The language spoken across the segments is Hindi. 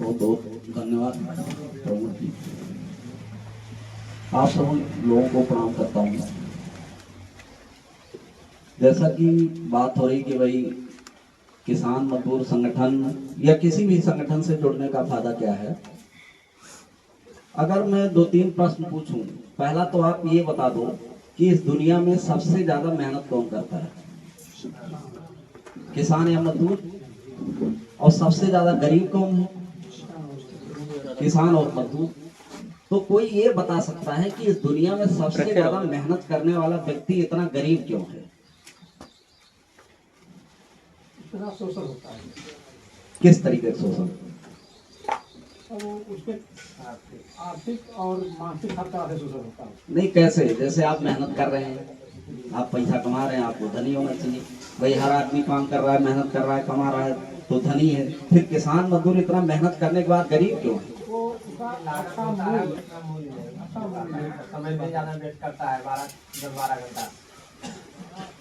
बहुत बहुत धन्यवाद प्रमुख जी। आप सब लोगों को प्रणाम करता हूँ। जैसा कि बात हो रही कि भाई किसान मजदूर संगठन या किसी भी संगठन से जुड़ने का फायदा क्या है, अगर मैं 2-3 प्रश्न पूछूं। पहला तो आप ये बता दो कि इस दुनिया में सबसे ज्यादा मेहनत कौन करता है, किसान या मजदूर? और सबसे ज्यादा गरीब कौन है, किसान और मजदूर। तो कोई ये बता सकता है कि इस दुनिया में सबसे ज्यादा मेहनत करने वाला व्यक्ति इतना गरीब क्यों है? इतना शोषण होता है। किस तरीके से शोषण? उसके आर्थिक और मानसिक हर तरह से शोषण होता है। नहीं, कैसे? जैसे आप मेहनत कर रहे हैं, आप पैसा कमा रहे हैं, आपको धनी होना चाहिए। भाई हर आदमी काम कर रहा है, मेहनत कर रहा है, कमा रहा है तो धनी है। फिर किसान मजदूर इतना मेहनत करने के बाद गरीब क्यों है? वो उसका अच्छा मूल्य समय में ज्यादा वेट करता है 12 घंटा।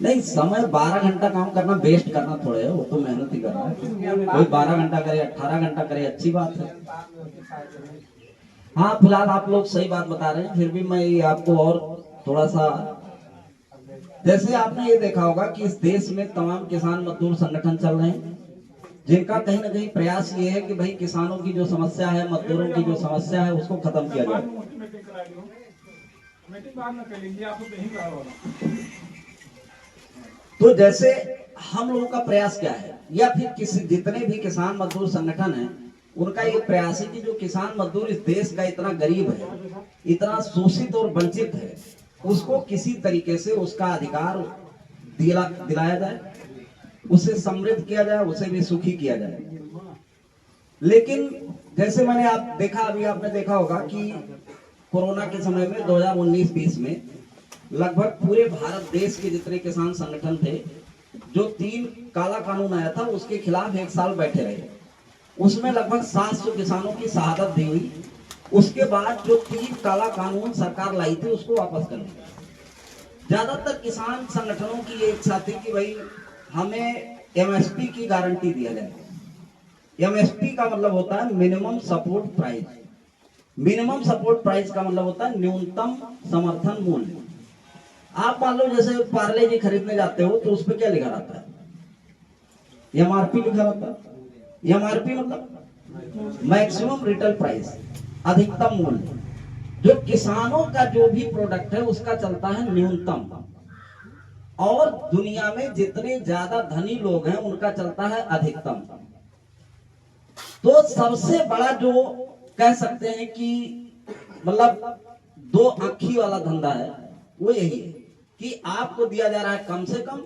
नहीं, समय 12 घंटा काम करना वेस्ट करना थोड़े है, वो तो मेहनत ही कर रहा है। कोई 12 घंटा करे, 18 घंटा करे, अच्छी बात है। हाँ, फिलहाल आप लोग सही बात बता रहे हैं, फिर भी मैं ये आपको और थोड़ा सा, जैसे आपने ये देखा होगा कि इस देश में तमाम किसान मजदूर संगठन चल रहे हैं, जिनका कहीं ना कहीं प्रयास ये है कि भाई किसानों की जो समस्या है, मजदूरों की जो समस्या है, उसको खत्म किया जाए। तो जैसे हम लोगों का प्रयास क्या है, या फिर किसी जितने भी किसान मजदूर संगठन है, उनका ये प्रयास है कि जो किसान मजदूर इस देश का इतना गरीब है, इतना शोषित और वंचित है, उसको किसी तरीके से उसका अधिकार दिलाया जाए, उसे समृद्ध किया जाए, उसे भी सुखी किया जाए। लेकिन जैसे मैंने आप देखा, अभी आपने देखा होगा कि कोरोना के समय में 2019-20 में लगभग पूरे भारत देश के जितने किसान संगठन थे, जो 3 काला कानून आया था उसके खिलाफ 1 साल बैठे रहे। उसमें लगभग 700 किसानों की शहादत दी हुई। उसके बाद जो 3 काला कानून सरकार लाई थी उसको वापस कर दिया। ज्यादातर किसान संगठनों की ये इच्छा थी कि भाई हमें एमएसपी की गारंटी दिया जाए। एमएसपी का मतलब होता है minimum support price. Minimum support price का मतलब होता है न्यूनतम समर्थन मूल्य। आप मान लो जैसे पार्ले जी खरीदने जाते हो तो उस पर क्या लिखा रहता है? एमआरपी लिखा रहता है। एमआरपी मतलब मैक्सिमम रिटेल प्राइस, अधिकतम मूल्य। जो किसानों का जो भी प्रोडक्ट है उसका चलता है न्यूनतम, और दुनिया में जितने ज्यादा धनी लोग हैं उनका चलता है अधिकतम। तो सबसे बड़ा जो कह सकते हैं कि मतलब 2 आंखी वाला धंधा है, वो यही है कि आपको दिया जा रहा है कम से कम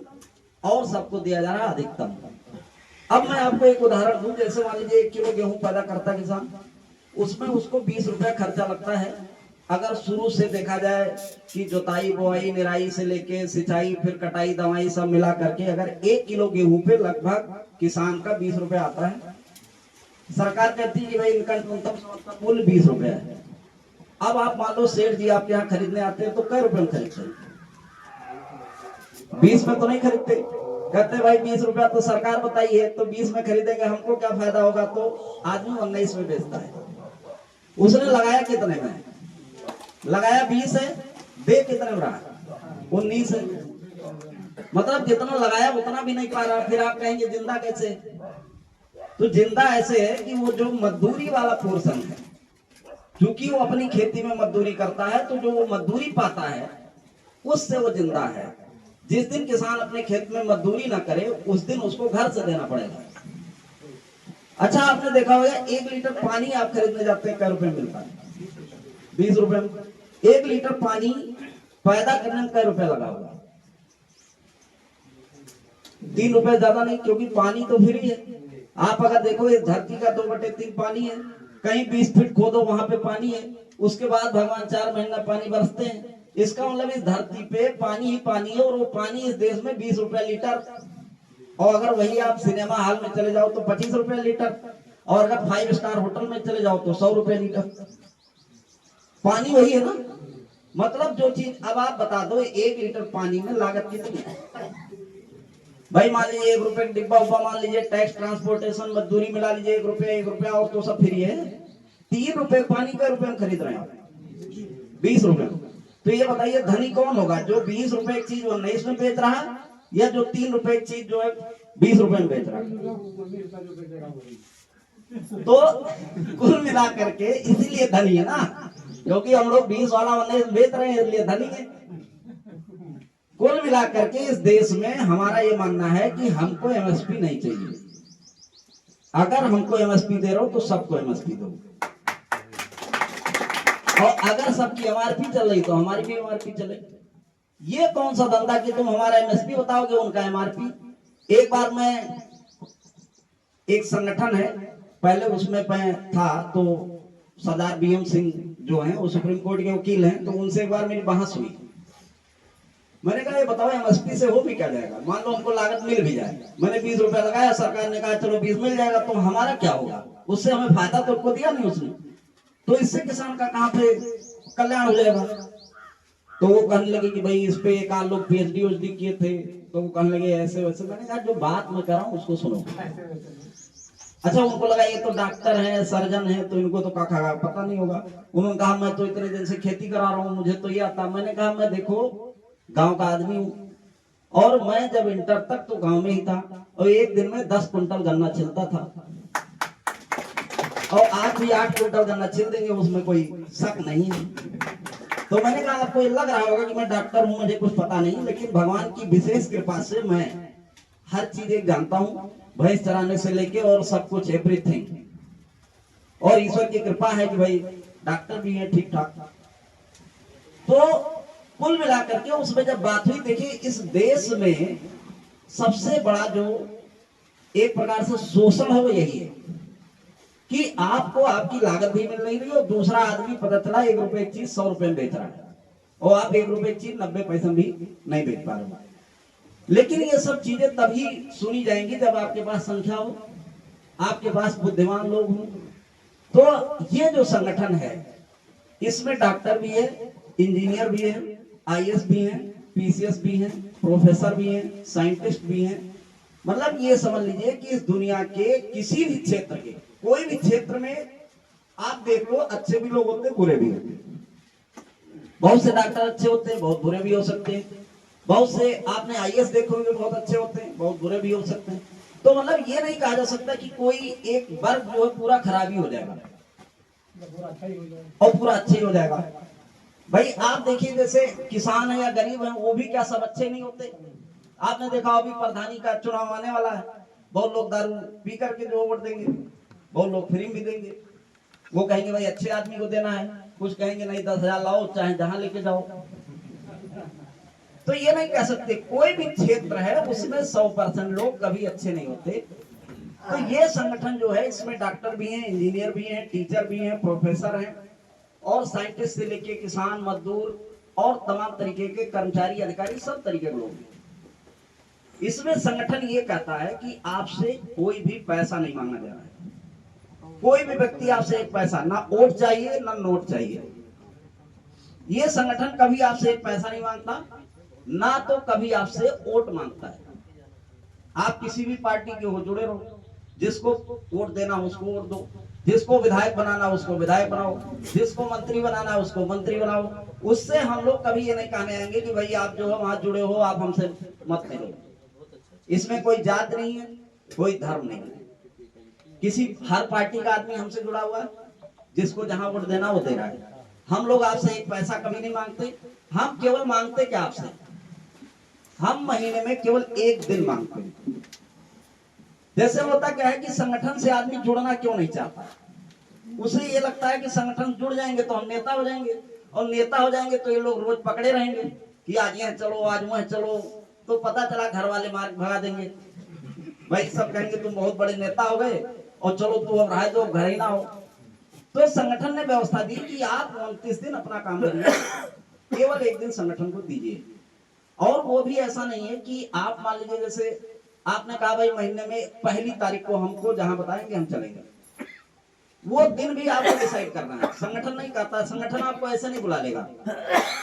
और सबको दिया जा रहा है अधिकतम। अब मैं आपको एक उदाहरण दूं, जैसे मान लीजिए 1 किलो गेहूं पैदा करता है किसान, उसमें उसको 20 रुपए खर्चा लगता है। अगर शुरू से देखा जाए कि जोताई बोआई निराई से लेके सिंचाई फिर कटाई दवाई सब मिला करके अगर 1 किलो गेहूं पे लगभग किसान का 20 रुपए आता है। सरकार कहती है कि भाई इनका न्यूनतम मूल्य 20 रुपए है। अब आप मान लो सेठ जी आपके यहाँ खरीदने आते हैं तो कै रुपए में खरीदते हैं? 20 में तो नहीं खरीदते। कहते भाई 20 रुपया तो सरकार बताई है, तो 20 में खरीदेंगे, हमको क्या फायदा होगा? तो आदमी 19 में बेचता है। उसने लगाया कितने में? लगाया 20 है, दे कितने में रहा? 19 है। मतलब जितना लगाया उतना भी नहीं पा रहा। फिर आप कहेंगे जिंदा कैसे? तो जिंदा ऐसे है कि वो जो मजदूरी वाला पोर्शन है, क्योंकि वो अपनी खेती में मजदूरी करता है, तो जो वो मजदूरी पाता है उससे वो जिंदा है। जिस दिन किसान अपने खेत में मजदूरी ना करे उस दिन उसको घर से देना पड़ेगा। अच्छा, आपने देखा होगा 1 लीटर पानी आप खरीदने जाते हैं, कै रुपए मिलता है? 20 रुपए में। 1 लीटर पानी पैदा करने में कै रुपए लगा होगा? 3 रुपए, ज्यादा नहीं, क्योंकि पानी तो फ्री है। आप अगर देखो इस धरती का 2/3 पानी है, कहीं 20 फीट खोदो वहां पे पानी है, उसके बाद भगवान 4 महीना पानी बरसते हैं। इसका मतलब इस धरती पे पानी ही पानी है, और वो पानी इस देश में 20 रुपए लीटर। और अगर वही आप सिनेमा हॉल में चले जाओ तो 25 रुपए लीटर, और अगर 5 स्टार होटल में चले जाओ तो 100 रुपए लीटर। पानी वही है ना? मतलब जो चीज, अब आप बता दो 1 लीटर पानी में लागत कितनी है? भाई मान लीजिए 1 रुपए का डिब्बा उब्बा, मान लीजिए टैक्स ट्रांसपोर्टेशन मजदूरी मिला लीजिए 1 रुपया और तो सब फ्री है। 3 रुपए पानी का रुपए में खरीद रहे हैं आप 20 रुपए। तो ये बताइए धनी कौन होगा, जो 20 रुपए की चीज वो 19 में बेच रहा है, या जो 3 रुपए की चीज जो है 20 रुपए में बेच रहा है। तो कुल मिला करके इसीलिए धनी है ना, क्योंकि हम लोग 20 वाला 19 बेच रहे हैं, इसलिए धनी है। कुल मिला करके इस देश में हमारा ये मानना है कि हमको एमएसपी नहीं चाहिए। अगर हमको एमएसपी दे रहे हो तो सबको एमएसपी दो, और अगर सबकी एमआरपी चल रही तो हमारी भी एमआरपी चले। ये कौन सा धंधा कि तुम हमारा एमएसपी बताओगे उनका एमआरपी। एक बार मैं, एक संगठन है पहले उसमें था, तो सरदार बीएम सिंह जो हैं वो सुप्रीम कोर्ट के वकील हैं, तो उनसे एक बार मेरी बहस हुई। मैंने कहा ये बताओ एमएसपी से हो भी क्या जाएगा, मान लो हमको लागत मिल भी जाए, मैंने 20 रुपया लगाया, सरकार ने कहा चलो 20 मिल जाएगा, तो हमारा क्या होगा, उससे हमें फायदा तो उसको दिया नहीं उसने, तो इससे किसान का कहां पे कल्याण हो जाएगा। तो वो कहने लगे कि भाई इस पे एक आध लोग पीएचडी किए थे, तो वो कहने लगे ऐसे वैसे। मैंने कहा जो बात मैं कर रहा हूँ उसको सुनो। अच्छा, उनको लगा ये तो डॉक्टर है सर्जन है तो इनको तो का पता नहीं होगा। उन्होंने कहा मैं तो इतने दिन से खेती करा रहा हूँ, मुझे तो ये आता। मैंने कहा मैं देखो गांव का आदमी हूँ, और मैं जब इंटर तक तो गांव में ही था, और एक दिन में 10 कुंटल गन्ना छिलता था, और आज भी 8 कुंटल गन्ना छिल देंगे, उसमें कोई शक नहीं है। तो मैंने कहा आपको ये लग रहा होगा कि मैं डॉक्टर हूँ, मुझे कुछ पता नहीं, लेकिन भगवान की विशेष कृपा से मैं हर चीज एक जानता हूँ, भैंस चराने से लेके और सब कुछ एवरीथिंग, और ईश्वर की कृपा है कि भाई डॉक्टर भी है ठीक ठाक। तो कुल मिलाकर के उसमें जब बात हुई, देखिए इस देश में सबसे बड़ा जो एक प्रकार से शोषण है वो यही है कि आपको आपकी लागत भी मिल नहीं रही, और दूसरा आदमी पता चला 1 रुपए की चीज 100 रुपए में बेच रहा है, और आप 1 रुपए की चीज 90 पैसे भी नहीं बेच पा रहे। लेकिन ये सब चीजें तभी सुनी जाएंगी जब आपके पास संख्या हो, आपके पास बुद्धिमान लोग हों। तो ये जो संगठन है इसमें डॉक्टर भी है, इंजीनियर भी है, आईएएस भी हैं, पीसीएस भी हैं, प्रोफेसर भी हैं, साइंटिस्ट भी हैं। मतलब ये समझ लीजिए कि इस दुनिया के किसी भी क्षेत्र के, कोई भी क्षेत्र में आप देख लो, अच्छे भी लोग होते हैं, बुरे भी होते हैं। बहुत से डॉक्टर अच्छे होते हैं, बहुत बुरे भी हो सकते हैं। बहुत से आपने आईएएस देखे होंगे, बहुत अच्छे होते हैं, बहुत बुरे भी हो सकते हैं। तो मतलब ये नहीं कहा जा सकता कि कोई एक वर्ग जो है पूरा खराब ही हो जाएगा और पूरा अच्छा ही हो जाएगा। भाई आप देखिए, जैसे किसान है या गरीब है, वो भी क्या सब अच्छे नहीं होते। आपने देखा अभी प्रधानी का चुनाव आने वाला है, बहुत लोग दारू पी करके जो वोट देंगे, बहुत लोग फ्री भी देंगे। वो कहेंगे भाई अच्छे आदमी को देना है, कुछ कहेंगे नहीं 10,000 लाओ, चाहे जहां लेके जाओ। तो ये नहीं कह सकते, कोई भी क्षेत्र है उसमें 100% लोग कभी अच्छे नहीं होते। तो ये संगठन जो है इसमें डॉक्टर भी हैं, इंजीनियर भी हैं, टीचर भी हैं, प्रोफेसर हैं, और साइंटिस्ट से लेके किसान, मजदूर और तमाम तरीके के कर्मचारी, अधिकारी, सब तरीके के लोग। इसमें संगठन ये कहता है कि आपसे कोई भी पैसा नहीं मांगा जा रहा है। कोई भी व्यक्ति आपसे एक पैसा, ना वोट चाहिए ना नोट चाहिए। ये संगठन कभी आपसे एक पैसा नहीं मांगता, ना तो कभी आपसे वोट मांगता है। आप किसी भी पार्टी के हो जुड़े रहो, जिसको वोट देना उसको वोट दो, जिसको विधायक बनाना उसको विधायक बनाओ, जिसको मंत्री बनाना उसको मंत्री बनाओ। उससे हम लोग कभी ये नहीं कहने आएंगे कि भाई आप जो है वहां जुड़े हो, आप हमसे मत मिलो। इसमें कोई जात नहीं है, कोई धर्म नहीं है, किसी हर पार्टी का आदमी हमसे जुड़ा हुआ है, जिसको जहां वोट देना वो दे रहा है। हम लोग आपसे एक पैसा कभी नहीं मांगते। हम केवल मांगते क्या आपसे, हम महीने में केवल 1 दिन मांगते हैं। जैसे होता क्या है कि संगठन से आदमी जुड़ना क्यों नहीं चाहता, उसे ये लगता है कि संगठन जुड़ जाएंगे तो हम नेता हो जाएंगे, और नेता हो जाएंगे तो ये लोग रोज पकड़े रहेंगे कि आज ये चलो आज वह चलो, तो पता चला घर वाले मार भगा देंगे। भाई सब कहेंगे तुम बहुत बड़े नेता हो गए और चलो तू अब रह दो, घर ही ना हो। तो संगठन ने व्यवस्था दी कि आप 29 दिन अपना काम करिए, केवल 1 दिन संगठन को दीजिए। और वो भी ऐसा नहीं है कि आप मान लीजिए, जैसे आपने कहा भाई महीने में 1 तारीख को हमको जहां बताएंगे हम चलेंगे, वो दिन भी आपको डिसाइड करना है, संगठन नहीं करता। संगठन आपको ऐसे नहीं बुला लेगा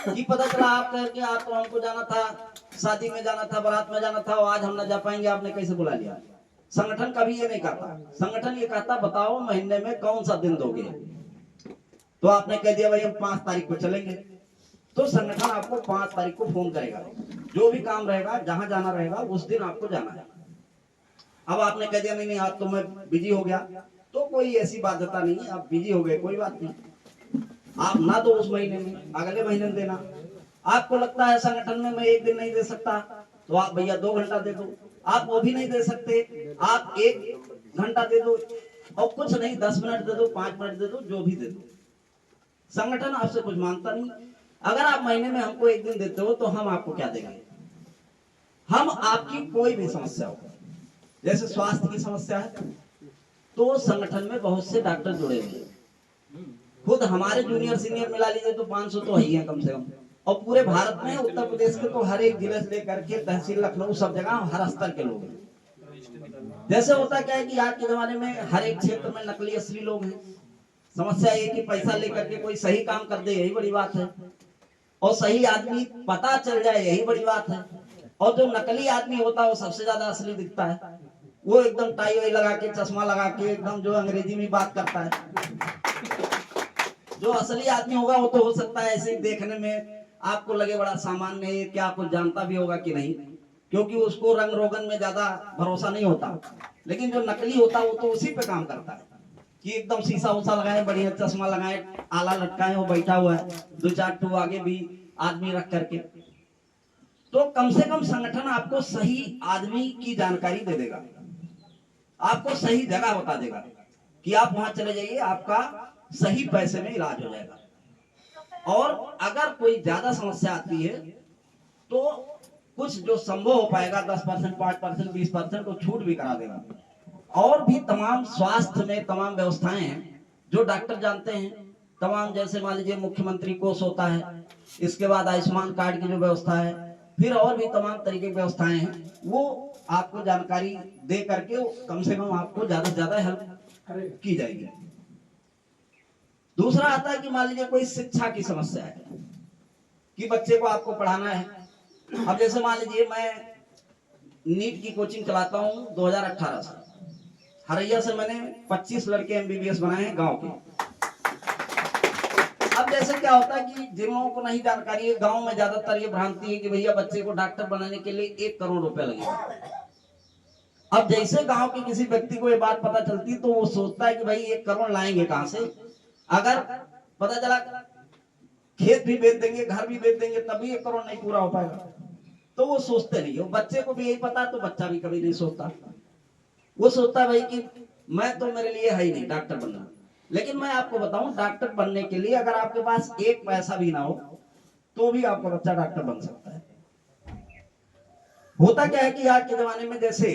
कि पता चला आप कह के आप तो हमको जाना था, शादी में जाना था, बारात में जाना था, आज हम ना जा पाएंगे, आपने कैसे बुला लिया। संगठन कभी ये नहीं करता। संगठन ये कहता बताओ महीने में कौन सा दिन दोगे, तो आपने कह दिया भाई हम 5 तारीख को चलेंगे, तो संगठन आपको 5 तारीख को फोन करेगा, जो भी काम रहेगा, जहां जाना रहेगा उस दिन आपको जाना है। अब आपने कह दिया नहीं नहीं आज तो मैं बिजी हो गया, तो कोई ऐसी बाध्यता नहीं है, आप बिजी हो गए कोई बात नहीं, आप ना दो उस महीने में, अगले महीने में देना। आपको लगता है संगठन में मैं 1 दिन नहीं दे सकता, तो आप भैया 2 घंटा दे दो, आप वो भी नहीं दे सकते, आप 1 घंटा दे दो, और कुछ नहीं 10 मिनट दे दो, 5 मिनट दे दो, जो भी दे दो, संगठन आपसे कुछ मांगता नहीं। अगर आप महीने में हमको 1 दिन देते हो तो हम आपको क्या देंगे, हम आपकी कोई भी समस्या हो, जैसे स्वास्थ्य की समस्या है तो संगठन में बहुत से डॉक्टर जुड़े हुए हैं, खुद हमारे जूनियर सीनियर मिला लीजिए तो 500 तो है ही है कम से कम, और पूरे भारत में उत्तर प्रदेश के तो हर एक जिले से लेकर के तहसील लखनऊ सब जगह हर स्तर के लोग हैं। जैसे होता क्या है कि आज के जमाने में हर एक क्षेत्र में नकली असली लोग हैं। समस्या ये कि पैसा लेकर के कोई सही काम कर दे, यही बड़ी बात है, और सही आदमी पता चल जाए, यही बड़ी बात है। और जो नकली आदमी होता है वो सबसे ज्यादा असली दिखता है, वो एकदम टाई वाई लगा के, चश्मा लगा के, एकदम जो अंग्रेजी में बात करता है। जो असली आदमी होगा वो तो हो सकता है ऐसे ही देखने में आपको लगे बड़ा सामान्य है, क्या कुछ जानता भी होगा कि नहीं, क्योंकि उसको रंग रोगन में ज्यादा भरोसा नहीं होता। लेकिन जो नकली होता है वो तो उसी पे काम करता है कि एकदम शीशा उसा लगाए, बढ़िया चश्मा लगाए, आला लटकाए, वो बैठा हुआ है, 2-4 टू आगे भी आदमी रख करके। तो कम से कम संगठन आपको सही आदमी की जानकारी दे देगा, आपको सही जगह बता देगा कि आप वहां चले जाइए, आपका सही पैसे में इलाज हो जाएगा। और अगर कोई ज्यादा समस्या आती है तो कुछ जो संभव हो पाएगा 10%, 5%, 20% को छूट भी करा देगा। और भी तमाम स्वास्थ्य में तमाम व्यवस्थाएं हैं जो डॉक्टर जानते हैं, तमाम जैसे मान लीजिए मुख्यमंत्री कोष होता है, इसके बाद आयुष्मान कार्ड की जो व्यवस्था है, फिर और भी तमाम तरीके की व्यवस्थाएं हैं, वो आपको जानकारी दे करके कम से कम आपको ज्यादा से ज्यादा हेल्प की जाएगी। दूसरा आता है कि मान लीजिए कोई शिक्षा की समस्या है कि बच्चे को आपको पढ़ाना है। अब जैसे मान लीजिए मैं नीट की कोचिंग चलाता हूं 2018 से, हरैया से मैंने 25 लड़के एमबीबीएस बनाए हैं गांव के। अब जैसे क्या होता है कि जिन लोगों को नहीं जानकारी है, गांव में ज्यादातर ये भ्रांति है कि भैया बच्चे को डॉक्टर बनाने के लिए 1 करोड़ रुपए लगेगा। अब जैसे गांव के किसी व्यक्ति को ये बात पता चलती तो वो सोचता है कि भाई 1 करोड़ लाएंगे कहां से, अगर पता चला खेत भी बेच देंगे, घर भी बेच देंगे, तभी 1 करोड़ नहीं पूरा हो पाएगा। तो वो सोचते नहीं हो, बच्चे को भी यही पता, तो बच्चा भी कभी नहीं सोचता। वो सोचता भाई कि मैं तो मेरे लिए है ही नहीं डॉक्टर बनना। लेकिन मैं आपको बताऊं, डॉक्टर बनने के लिए अगर आपके पास 1 पैसा भी ना हो तो भी आपका बच्चा डॉक्टर बन सकता है। होता क्या है कि आज के जमाने में जैसे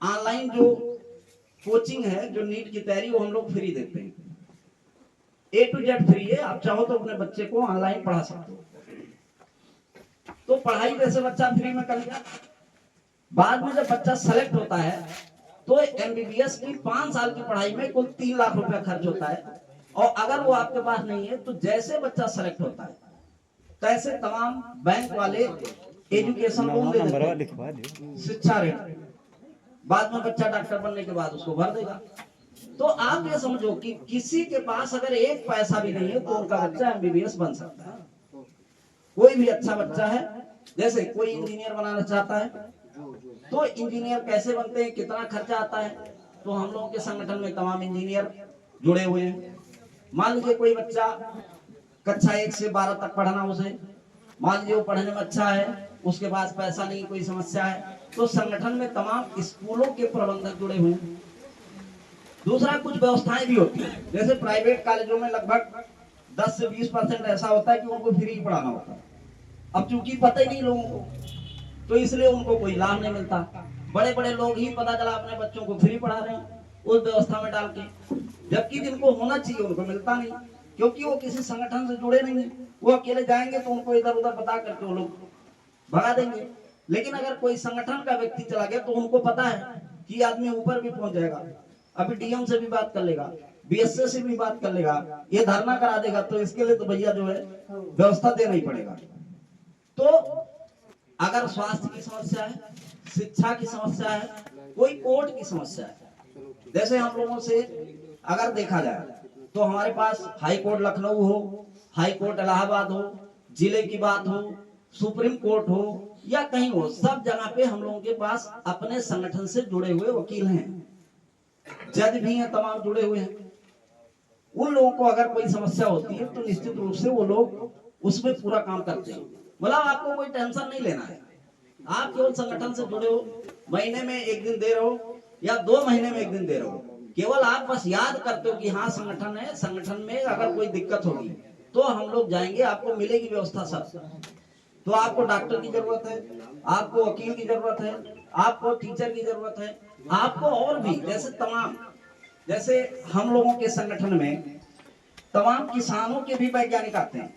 ऑनलाइन जो कोचिंग है, जो नीट की तैयारी, वो हम लोग फ्री देते हैं, A to Z फ्री है। आप चाहो तो अपने बच्चे को ऑनलाइन पढ़ा सकते हो। तो पढ़ाई जैसे बच्चा फ्री में कर लिया, बाद में जब बच्चा सेलेक्ट होता है तो एमबीबीएस की 5 साल की पढ़ाई में कुल 3 लाख रुपया खर्च होता है। और अगर वो आपके पास नहीं है तो जैसे बच्चा सेलेक्ट होता है तैसे तमाम बैंक वाले एजुकेशन लोन दे देते हैं, शिक्षा ऋण, बाद में बच्चा डॉक्टर बनने के बाद उसको भर देगा। तो आप ये समझो कि किसी के पास अगर 1 पैसा भी नहीं है तो उनका बच्चा एमबीबीएस बन सकता है। कोई भी अच्छा बच्चा है, जैसे कोई इंजीनियर बनाना चाहता है तो इंजीनियर कैसे बनते हैं, कितना खर्चा आता है, तो हम लोगों के संगठन में तमाम इंजीनियर जुड़े हुए हैं। मान लीजिए कोई बच्चा कक्षा 1 से 12 तक पढ़ना, उसे मान लीजिए वो पढ़ने में अच्छा है, उसके पास पैसा नहीं, कोई समस्या है, तो संगठन में तमाम स्कूलों के प्रबंधक जुड़े हुए हैं। दूसरा कुछ व्यवस्थाएं भी होती है, जैसे प्राइवेट कॉलेजों में लगभग 10 से 20% ऐसा होता है कि उनको फ्री पढ़ाना होता है। अब चूंकि पता ही नहीं लोगों को, तो इसलिए उनको कोई लाभ नहीं मिलता। बड़े बड़े लोग ही पता चला अपने बच्चों को फ्री पढ़ा रहे हैं उस व्यवस्था में डाल के, जबकि जिनको होना चाहिए उनको मिलता नहीं, क्योंकि वो किसी संगठन से जुड़े नहीं है। वो अकेले जाएंगे तो उनको इधर उधर बता करके वो लोग भगा देंगे। लेकिन अगर कोई संगठन का व्यक्ति चला गया तो उनको पता है कि आदमी ऊपर भी पहुंच जाएगा, अभी डीएम से भी बात कर लेगा, बीएसए से भी बात कर लेगा, ये धरना करा देगा, तो इसके लिए तो भैया जो है व्यवस्था देना ही पड़ेगा। तो अगर स्वास्थ्य की समस्या है, शिक्षा की समस्या है, कोई कोर्ट की समस्या है, जैसे हम लोगों से अगर देखा जाए तो हमारे पास हाई कोर्ट लखनऊ हो, हाई कोर्ट इलाहाबाद हो, जिले की बात हो, सुप्रीम कोर्ट हो या कहीं हो, सब जगह पे हम लोगों के पास अपने संगठन से जुड़े हुए वकील हैं, जज भी हैं, तमाम जुड़े हुए हैं। उन लोगों को अगर कोई समस्या होती है तो निश्चित रूप से वो लोग उसमें पूरा काम करते हैं। मतलब आपको कोई टेंशन नहीं लेना है, आप केवल संगठन से जुड़े हो, महीने में एक दिन दे रहे हो या 2 महीने में एक दिन दे रहे हो, केवल आप बस याद करते हो कि हाँ संगठन है, संगठन में अगर कोई दिक्कत होगी तो हम लोग जाएंगे, आपको मिलेगी व्यवस्था सब। तो आपको डॉक्टर की जरूरत है, आपको वकील की जरूरत है, आपको टीचर की जरूरत है, आपको और भी जैसे तमाम, जैसे हम लोगों के संगठन में तमाम किसानों के भी वैज्ञानिक आते हैं।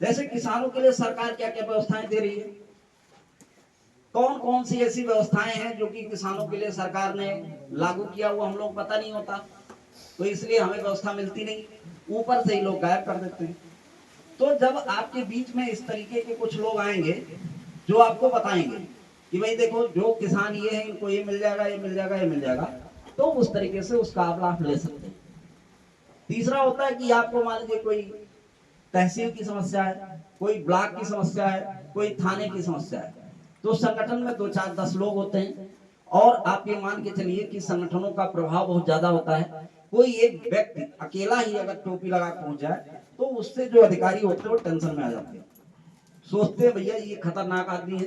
जैसे किसानों के लिए सरकार क्या क्या व्यवस्थाएं दे रही है, कौन कौन सी ऐसी व्यवस्थाएं हैं जो कि किसानों के लिए सरकार ने लागू किया, वो हम लोग पता नहीं होता, तो इसलिए हमें व्यवस्था मिलती नहीं, ऊपर से ही लोग गायब कर देते हैं। तो जब आपके बीच में इस तरीके के कुछ लोग आएंगे जो आपको बताएंगे कि भाई देखो जो किसान ये है, इनको ये मिल जाएगा, ये मिल जाएगा, ये मिल जाएगा, तो उस तरीके से उसका आप लाभ ले सकते हैं। तीसरा होता है कि आपको मान लीजिए कोई तहसील की समस्या है, कोई ब्लॉक की समस्या है, कोई थाने की समस्या है, तो संगठन में 2 4 10 लोग होते हैं और आप ये मान के चलिए कि संगठनों का प्रभाव बहुत ज्यादा होता है। कोई एक व्यक्ति अकेला ही अगर टोपी लगा पहुंच जाए तो उससे जो अधिकारी होते हैं वो टेंशन में आ जाते हैं, सोचते हैं भैया ये खतरनाक आदमी है,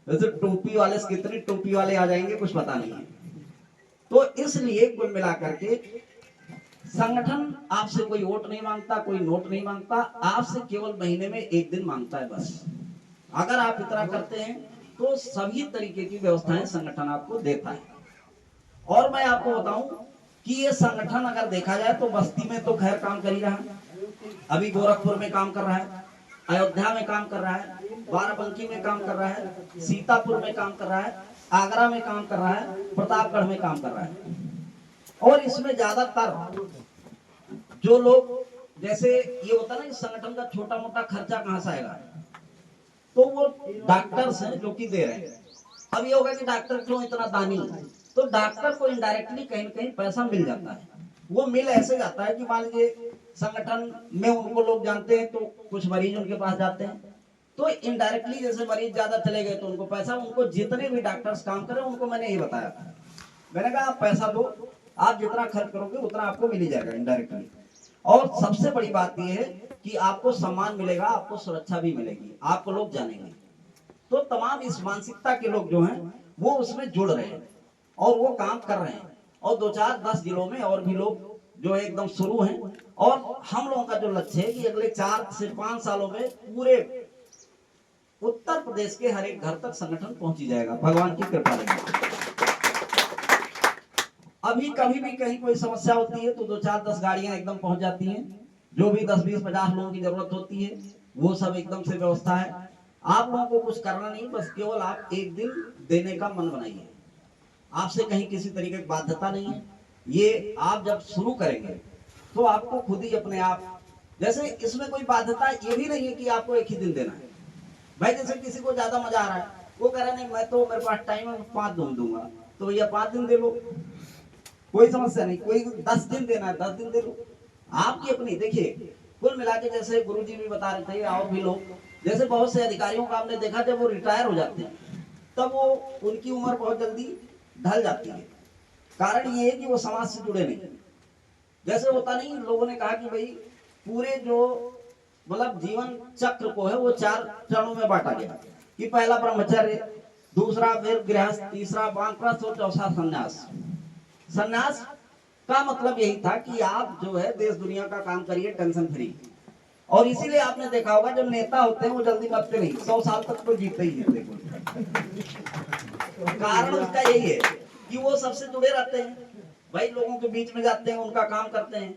वैसे टोपी वाले से कितनी टोपी वाले आ जाएंगे कुछ पता नहीं है। तो इसलिए कुल मिलाकर के संगठन आपसे कोई वोट नहीं मांगता, कोई नोट नहीं मांगता, आपसे केवल महीने में एक दिन मांगता है बस। अगर आप इतना करते हैं तो सभी तरीके की व्यवस्थाएं संगठन आपको देता है। और मैं आपको बताऊं कि ये संगठन अगर देखा जाए तो बस्ती में तो खैर काम कर ही रहा है, अभी गोरखपुर में काम कर रहा है, अयोध्या में काम कर रहा है, बाराबंकी में काम कर रहा है, सीतापुर में काम कर रहा है, आगरा में काम कर रहा है, प्रतापगढ़ में काम कर रहा है। और इसमें ज्यादातर जो लोग, जैसे ये होता है ना कि संगठन का छोटा मोटा खर्चा कहां से आएगा, तो वो डॉक्टर्स हैं जो कि दे रहे हैं। अब ये होगा कि डॉक्टर क्यों इतना दानी, तो डॉक्टर को इनडायरेक्टली कहीं न कहीं पैसा मिल जाता है। वो मिल ऐसे जाता है कि मान लीजिए संगठन में उनको लोग जानते हैं तो कुछ मरीज उनके पास जाते हैं, तो इनडायरेक्टली जैसे मरीज ज्यादा चले गए तो उनको पैसा, उनको जितने भी डॉक्टर्स काम करें उनको मैंने ये बताया था, मैंने कहा आप पैसा दो, आप जितना खर्च करोगे उतना आपको मिल जाएगा इनडायरेक्टली। और सबसे बड़ी बात यह है कि आपको सम्मान मिलेगा, आपको सुरक्षा भी मिलेगी, आपको लोग जानेंगे। तो तमाम इस मानसिकता के लोग जो हैं वो उसमें जुड़ रहे हैं और वो काम कर रहे हैं, और 2 4 10 जिलों में और भी लोग जो है एकदम शुरू हैं। और हम लोगों का जो लक्ष्य है कि अगले 4 से 5 सालों में पूरे उत्तर प्रदेश के हर एक घर तक संगठन पहुंची जाएगा, भगवान की कृपा रहेगी। अभी कभी भी कहीं कोई समस्या होती है तो 2 4 10 गाड़ियां एकदम पहुंच जाती हैं, जो भी 10 20 50 लोगों की जरूरत होती है वो सब एकदम से व्यवस्था है। आप लोगों को कुछ करना नहीं, बस केवल आप एक दिन देने का मन बनाइए, आपसे कहीं किसी तरीके की बाध्यता नहीं है। ये आप जब शुरू करेंगे तो आपको खुद ही अपने आप, जैसे इसमें कोई बाध्यता ये भी नहीं है कि आपको एक ही दिन देना है। भाई जैसे किसी को ज्यादा मजा आ रहा है, वो कह रहा नहीं मैं तो मेरे पास टाइम है 5 दिन दूंगा, तो भैया 5 दिन दे लो, कोई समस्या नहीं। कोई 10 दिन देना है 10 दिन दे लो, आपकी अपनी। देखिए कुल मिला के जैसे गुरुजी भी बता रहे थे और भी लोग, जैसे बहुत से अधिकारियों का आपने देखा जब वो रिटायर हो जाते हैं तब वो उनकी उम्र बहुत जल्दी ढल जाती है। कारण ये है कि वो समाज से जुड़े नहीं। जैसे होता नहीं, लोगों ने कहा कि भाई पूरे जो मतलब जीवन चक्र को है वो 4 चरणों में बांटा गया कि पहला ब्रह्मचर्य, दूसरा फिर गृहस्थ, तीसरा वानप्रस्थ और चौथा संन्यास। संन्यास का मतलब यही था कि आप जो है देश दुनिया का काम करिए टेंशन फ्री। और इसीलिए आपने देखा होगा जो नेता होते हैं वो जल्दी मरते नहीं, 100 साल तक तो जीते ही जीते। कारण उसका यही है कि वो सबसे जुड़े रहते हैं, भाई लोगों के बीच में जाते हैं, उनका काम करते हैं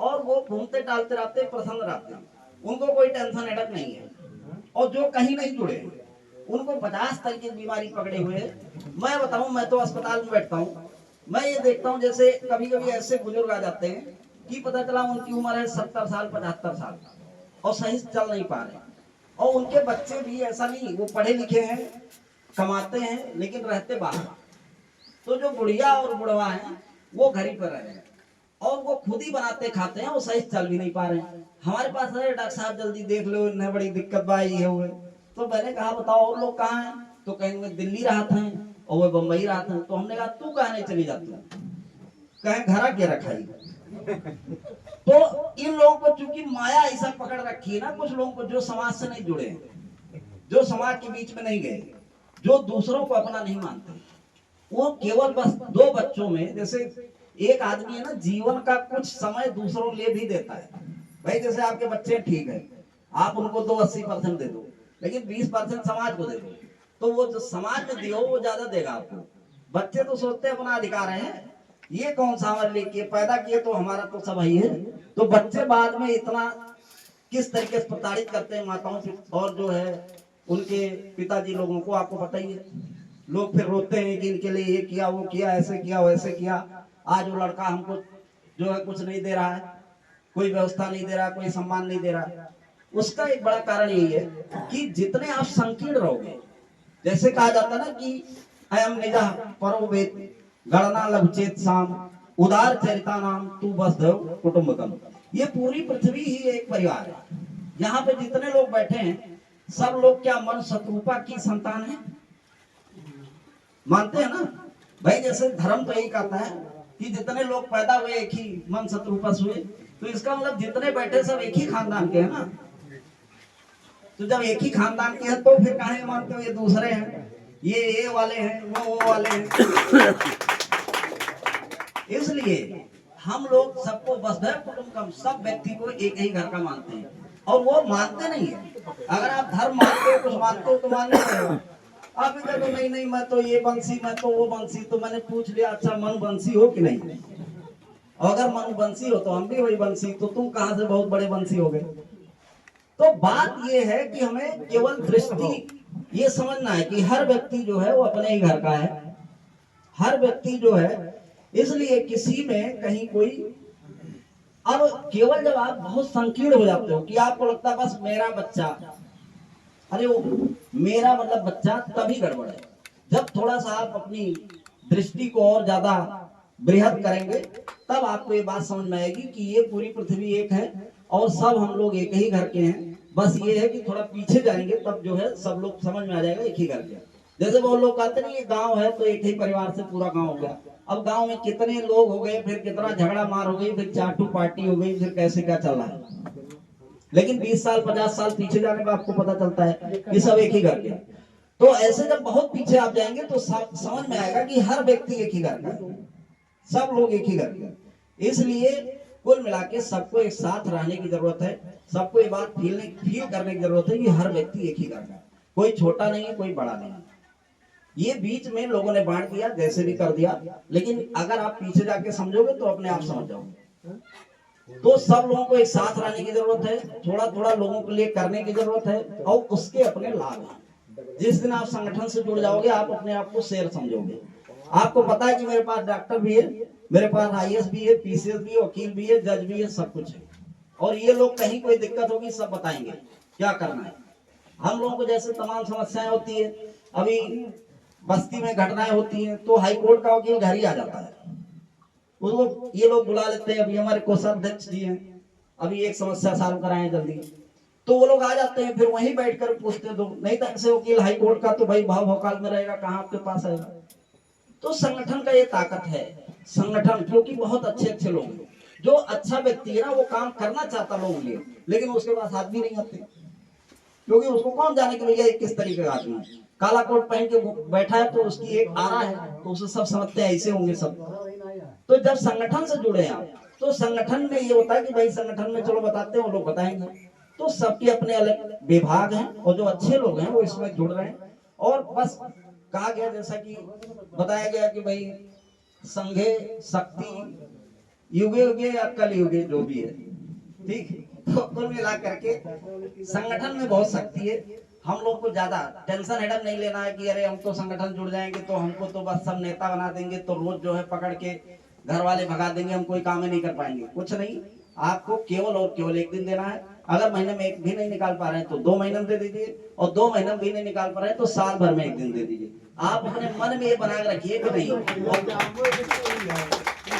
और वो घूमते टालते रहते हैं, प्रसन्न रहते हैं, उनको कोई टेंशन हेडक नहीं है। और जो कहीं नहीं जुड़े उनको 50 तरह की बीमारी पकड़े हुए हैं। मैं बताऊं, मैं तो अस्पताल में बैठता हूं, मैं ये देखता हूं जैसे कभी कभी ऐसे बुजुर्ग आ जाते हैं कि पता चला उनकी उम्र है 70 साल 75 साल और सही से चल नहीं पा रहे। और उनके बच्चे भी ऐसा नहीं, वो पढ़े लिखे हैं, कमाते हैं, लेकिन रहते बाहर। तो जो बुढ़िया और बुढ़वा है वो घर ही पर रह रहे हैं और वो खुद ही बनाते खाते हैं, वो सही से चल भी नहीं पा रहे हैं। हमारे पास है, डॉक्टर साहब जल्दी देख लो, इन्हें बड़ी दिक्कत बाई है हुए। तो मैंने कहा बताओ और लोग कहाँ हैं? तो कहेंगे दिल्ली राहत हैं और वो बम्बई राहत हैं। तो हमने कहा तू कहाँ नहीं चली जाती? कहें घरा के रखाई। तो इन लोगों को चूंकि माया ऐसा पकड़ रखी है ना, कुछ लोगों को जो समाज से नहीं जुड़े, जो समाज के बीच में नहीं गए, जो दूसरों को अपना नहीं मानते, वो केवल बस दो बच्चों में, जैसे एक आदमी है ना, जीवन का कुछ समय दूसरों ले भी देता है। भाई जैसे आपके बच्चे ठीक है, आप उनको दो 80% दे दो, लेकिन 20% समाज को दे दो, तो वो जो समाज में दियो वो ज्यादा देगा आपको। बच्चे तो सोचते हैं अपना अधिकार है, ये कौन सा हमारे लिए किए, पैदा किए तो हमारा तो सब ही है। तो बच्चे बाद में इतना किस तरीके से प्रताड़ित करते हैं माताओं से और जो है उनके पिताजी लोगों को, आपको पता ही है। लोग फिर रोते हैं कि इनके लिए ये किया, वो किया, ऐसे किया, वैसे किया। आज वो लड़का हमको जो है कुछ नहीं दे रहा है, कोई व्यवस्था नहीं दे रहा, कोई सम्मान नहीं दे रहा। उसका एक बड़ा कारण यही है कि जितने आप संकीर्ण रहोगे, जैसे कहा जाता है ना कि अयम निजा परोवेत गणना लघुचेत साम उदार चरिता नाम तू बस देव कुटुंबकम। ये पूरी पृथ्वी ही एक परिवार है। यहाँ पे जितने लोग बैठे हैं सब लोग क्या मन शत्रुपा की संतान है? मानते हैं ना भाई? जैसे धर्म तो यही कहता है कि जितने लोग पैदा हुए एक ही मन शत्रुपा से हुए, तो इसका मतलब जितने बैठे सब एक ही खानदान के हैं ना। तो जब एक ही खानदान के हैं तो फिर काहे मानते हो ये दूसरे हैं, ये वाले हैं, वो वाले हैं? इसलिए हम लोग सबको वसुधैव कुटुंबकम, सब व्यक्ति को एक ही घर का मानते हैं। और वो मानते नहीं है। अगर आप धर्म मानते हो, कुछ मानते हो तो मानने पड़ेगा। आप इधर तो नहीं नहीं मैं तो ये बंसी, मैं तो वो बंसी। तो मैंने पूछ लिया अच्छा मनु बंसी हो कि नहीं? अगर मनु बंसी हो तो हम भी वही बंसी, तो तुम कहां से बहुत बड़े बंसी हो गए? तो बात ये है कि हमें केवल दृष्टि ये समझना है कि हर व्यक्ति जो है वो अपने ही घर का है, हर व्यक्ति जो है। इसलिए किसी में कहीं कोई, अब केवल जब आप बहुत संकीर्ण हो जाते हो कि आपको लगता है बस मेरा बच्चा, अरे वो मेरा मतलब बच्चा, तभी गड़बड़ है। जब थोड़ा सा आप अपनी दृष्टि को और ज्यादा बृहद करेंगे तब आपको ये बात समझ में आएगी कि ये पूरी पृथ्वी एक है और सब हम लोग एक ही घर के हैं। बस ये है कि थोड़ा पीछे जाएंगे तब जो है सब लोग समझ में आ जाएगा एक ही घर के। जैसे वो लोग कहते नहीं ये गांव है तो एक ही परिवार से पूरा गांव हो गया। अब गांव में कितने लोग हो गए, फिर कितना झगड़ा मार हो गई, फिर चाटू पार्टी हो गई, फिर कैसे क्या चल रहा है। लेकिन 20 साल 50 साल पीछे जाने में आपको पता चलता है कि सब एक ही घर के। तो ऐसे जब बहुत पीछे आप जाएंगे तो समझ में आएगा कि हर व्यक्ति एक ही घर का, सब लोग एक ही घर के। इसलिए कुल मिला के सबको एक साथ रहने की जरूरत है। सबको ये बात फील करने की जरूरत है कि हर व्यक्ति एक ही घर का, कोई छोटा नहीं है, कोई बड़ा नहीं है। ये बीच में लोगों ने बांट दिया, जैसे भी कर दिया, लेकिन अगर आप पीछे जाके समझोगे तो अपने आप समझ जाओगे। तो सब लोगों को एक साथ रहने की जरूरत है, थोड़ा थोड़ा लोगों के लिए करने की जरूरत है और उसके अपने लाभ हैं। जिस दिन आप संगठन से जुड़ जाओगे आप अपने आप को शेर समझोगे। आपको पता है कि मेरे पास डॉक्टर भी है, मेरे पास IAS भी है, PCS भी है, वकील भी है, जज भी है, सब कुछ है। और ये लोग कहीं कोई दिक्कत होगी सब बताएंगे क्या करना है। हम लोगों को जैसे तमाम समस्याएं होती है, अभी बस्ती में घटनाएं होती हैं तो हाई कोर्ट का वकील घर ही आ जाता है, उसको ये लोग बुला लेते हैं। अभी हमारे कोषाध्यक्ष जी हैं, अभी एक समस्या सॉल्व कराएं जल्दी, तो वो लोग आ जाते हैं, फिर वहीं बैठकर पूछते दो। नहीं तो ऐसे वकील हाई कोर्ट का तो भाई भाव भौकाल में रहेगा, कहाँ आपके पास आएगा। तो संगठन का ये ताकत है, संगठन, क्योंकि बहुत अच्छे अच्छे लोग हैं। जो अच्छा व्यक्ति है ना वो काम करना चाहता लोगों के लिए, लेकिन उसके पास आदमी नहीं आते, क्योंकि उसको कौन जाने के भैया किस तरीके का आदमी है। काला कोट पहन के बैठा है तो उसकी एक आरा है, तो उसे सब समझते हैं ऐसे होंगे सब। तो जब संगठन से जुड़े आप तो संगठन में ये होता है कि भाई संगठन में चलो बताते हैं, वो लोग बताएंगे। तो सबके अपने अलग विभाग हैं और जो अच्छे लोग हैं वो इसमें जुड़ रहे हैं। और बस कहा गया, जैसा कि बताया गया कि भाई संघे शक्ति युगे युगे या कल युगे जो भी है, ठीक। तो कुल मिला करके संगठन में बहुत शक्ति है। हम लोग को ज्यादा टेंशन हेडक नहीं लेना है कि अरे हम तो संगठन जुड़ जाएंगे तो हमको तो बस सब नेता बना देंगे, तो रोज जो है पकड़ के घर वाले भगा देंगे, हम कोई काम ही नहीं कर पाएंगे। कुछ नहीं, आपको केवल और केवल एक दिन देना है। अगर महीने में एक भी नहीं निकाल पा रहे हैं तो 2 महीने में दे दीजिए, और 2 महीने में भी नहीं निकाल पा रहे हैं तो साल भर में एक दिन दे दीजिए। आप अपने मन में ये बना के रखिए कि नहीं,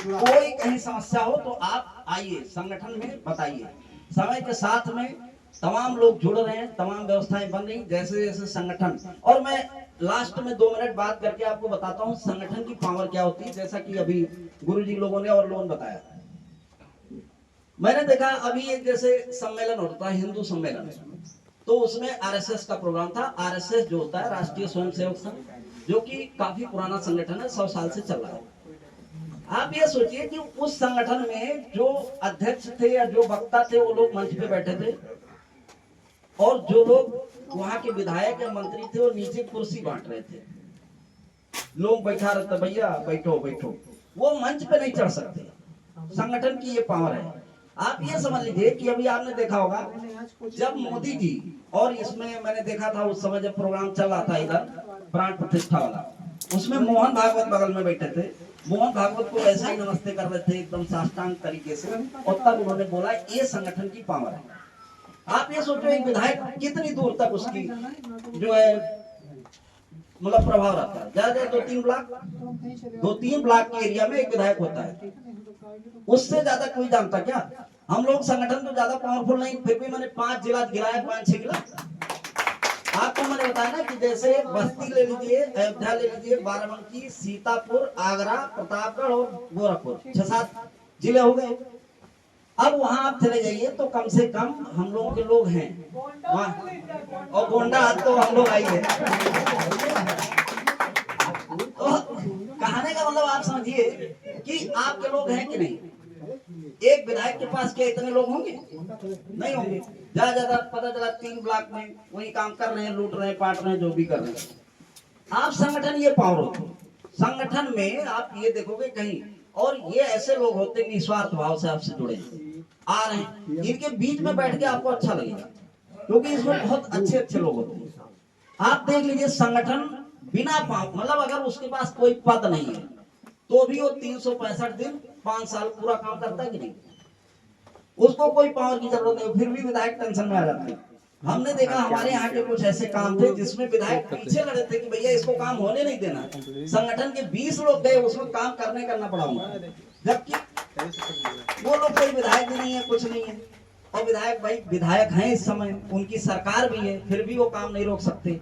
कोई कहीं समस्या हो तो आप आइए संगठन में बताइए। समय के साथ में तमाम लोग जुड़ रहे हैं, तमाम व्यवस्थाएं बन रही जैसे जैसे संगठन। और मैं लास्ट में 2 मिनट बात करके आपको बताता हूँ संगठन की पावर क्या होती है। जैसा कि अभी गुरुजी लोगों ने और लोगों ने बताया, मैंने देखा अभी एक जैसे सम्मेलन होता है, हिंदू सम्मेलन, तो उसमें आरएसएस का प्रोग्राम था। आरएसएस जो होता है राष्ट्रीय स्वयंसेवक संघ, जो कि काफी पुराना संगठन है, 100 साल से चल रहा है। आप ये सोचिए कि उस संगठन में जो अध्यक्ष थे या जो वक्ता थे वो लोग मंच पे बैठे थे, और जो लोग वहां के विधायक या मंत्री थे वो नीचे कुर्सी बांट रहे थे। लोग बैठा रहते, भैया बैठो बैठो, वो मंच पे नहीं चढ़ सकते। संगठन की ये पावर है। आप ये समझ लीजिए कि अभी आपने देखा होगा जब मोदी जी, और इसमें मैंने देखा था उस समय जब प्रोग्राम चल रहा था इधर प्राण प्रतिष्ठा वाला, उसमें मोहन भागवत बगल में बैठे थे। मोहन भागवत को ऐसा ही नमस्ते कर रहे थे एकदम साष्टांग तरीके से, और तब उन्होंने बोला ये संगठन की पावर है। आप ये सोचो एक विधायक कितनी दूर तक उसकी जो है मतलब प्रभाव रहता है। ज्यादा 2-3 ब्लॉक के एरिया में एक विधायक होता है, उससे ज्यादा कोई जानता क्या? हम लोग संगठन तो ज्यादा पावरफुल नहीं, फिर भी मैंने 5 जिला गिराया, 5-6 जिला। आपको मैंने बताया ना कि जैसे बस्ती ले लीजिए, अयोध्या ले लीजिए, बाराबंकी, सीतापुर, आगरा, प्रतापगढ़ और गोरखपुर, 6-7 जिले हो गए। अब वहां आप चले जाइए तो कम से कम हम लोगों के लोग हैं वहां, और गोंडा तो हम लोग आई है। तो कहने का मतलब आप समझिए कि आपके लोग हैं कि नहीं। एक विधायक के पास क्या इतने लोग होंगे? नहीं होंगे। ज्यादा पता चला 3 ब्लॉक में वही काम कर रहे हैं, लूट रहे हैं, पाट रहे हैं, जो भी कर रहे हैं। आप संगठन ये पावर होती है। संगठन में आप ये देखोगे कहीं, और ये ऐसे लोग होते हैं निस्वार्थ भाव से आपसे जुड़े आ रहे हैं, इनके बीच में बैठ के आपको अच्छा लगेगा, क्योंकि इसमें बहुत अच्छे अच्छे लोग होते हैं। आप देख लीजिए संगठन बिना मतलब अगर उसके पास कोई पद नहीं है तो भी वो 365 दिन 5 साल पूरा काम करता है कि नहीं, उसको कोई पावर की जरूरत नहीं, फिर भी विधायक टेंशन में आ जाते हैं। हमने देखा हमारे यहाँ के कुछ ऐसे काम थे जिसमें विधायक पीछे लड़े थे कि भैया इसको काम होने नहीं देना। संगठन के 20 लोग गए, उसमें काम करना पड़ा, जबकि वो लोग कोई विधायक भी नहीं है, कुछ नहीं है। और विधायक भाई विधायक हैं इस समय, उनकी सरकार भी है, फिर भी वो काम नहीं रोक सकते।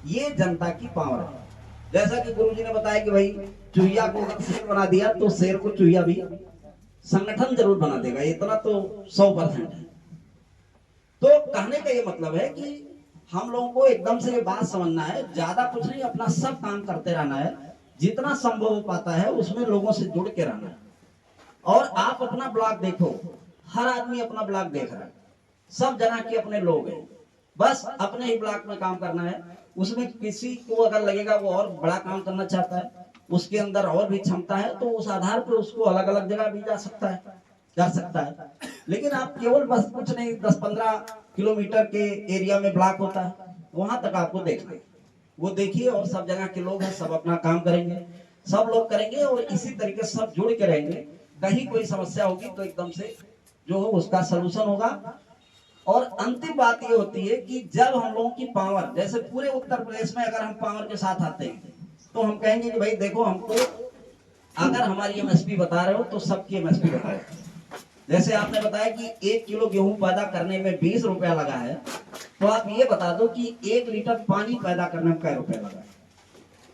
ये जनता की पावर है। जैसा कि गुरुजी ने बताया कि भाई चूहिया को शेर बना दिया तो शेर को चूहिया भी संगठन जरूर बना देगा, इतना तो 100% है। तो कहने का ये मतलब है कि हम लोगों को एकदम से ये बात समझना है, ज्यादा कुछ नहीं, अपना सब काम करते रहना है, जितना संभव हो पाता है उसमें लोगों से जुड़ के रहना है। और आप अपना ब्लॉक देखो, हर आदमी अपना ब्लॉक देख रहा है, सब जगह के अपने लोग हैं, बस अपने ही ब्लॉक में काम करना है। उसमें किसी को अगर लगेगा वो और बड़ा काम करना चाहता है, उसके अंदर और भी क्षमता है, तो उस आधार पर उसको अलग अलग जगह भी जा सकता है। लेकिन आप केवल बस कुछ नहीं, 10-15 किलोमीटर के एरिया में ब्लॉक होता है, वहां तक आपको देखना, वो देखिए, और सब जगह के लोग हैं, सब अपना काम करेंगे, सब लोग करेंगे, और इसी तरीके से सब जुड़ के रहेंगे। कहीं कोई समस्या होगी तो एकदम से जो हो उसका सलूशन होगा। और अंतिम बात ये होती है कि जब हम लोगों की पावर, जैसे पूरे उत्तर प्रदेश में अगर हम पावर के साथ आते हैं तो हम कहेंगे कि भाई देखो, हमको अगर हमारी एमएसपी बता रहे हो तो सबकी एमएसपी बताओ। जैसे आपने बताया कि 1 किलो गेहूं पैदा करने में 20 रुपया लगा है, तो आप ये बता दो कि 1 लीटर पानी पैदा करने में क्या रुपया लगा है।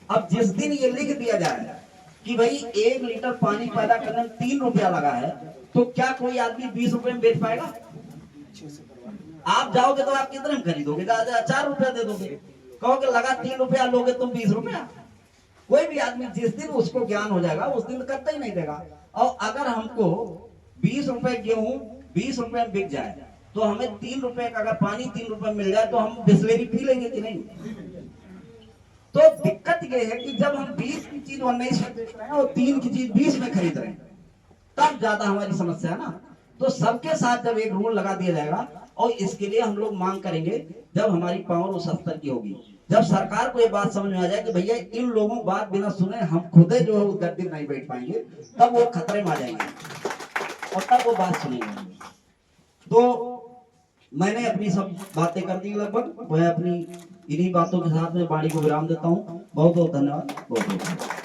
अब जिस दिन ये लिख दिया जाए कि भाई 1 लीटर पानी पैदा करने में 3 रुपया लगा है, तो क्या कोई आदमी 20 रुपए में बेच पाएगा? आप जाओगे तो आप कितने में खरीदोगे? 4 रुपया दे दोगे, कहोगे लगा 3 रुपया, लोगे तुम 20 रुपया। कोई भी आदमी जिस दिन उसको ज्ञान हो जाएगा उस दिन करता ही नहीं देगा। और अगर हमको 20 रुपए गेहूं 20 रुपए में बिक जाए, तो हमें 3 रुपए का अगर पानी 3 रुपए में मिल जाए तो हम बिस्लेरी पी लेंगे कि नहीं? तो दिक्कत ये है कि जब हम 20 की चीज 19 में बेच रहे हैं और 3 की चीज 20 में खरीद रहे हैं, तब ज्यादा हमारी समस्या है ना। तो सबके साथ जब एक रूल लगा दिया जाएगा, और इसके लिए हम लोग मांग करेंगे जब हमारी पावर उस स्तर की होगी। जब सरकार को ये बात समझ में आ जाए कि भैया इन लोगों की बात बिना सुने हम खुदे जो है उस गद्दी में नहीं बैठ पाएंगे, तब वो खतरे में आ जाएंगे और तब वो बात सुनेंगे। तो मैंने अपनी सब बातें कर दी लगभग, मैं अपनी इन्हीं बातों के साथ में वाणी को विराम देता हूँ। बहुत बहुत धन्यवाद। बहुत बहुत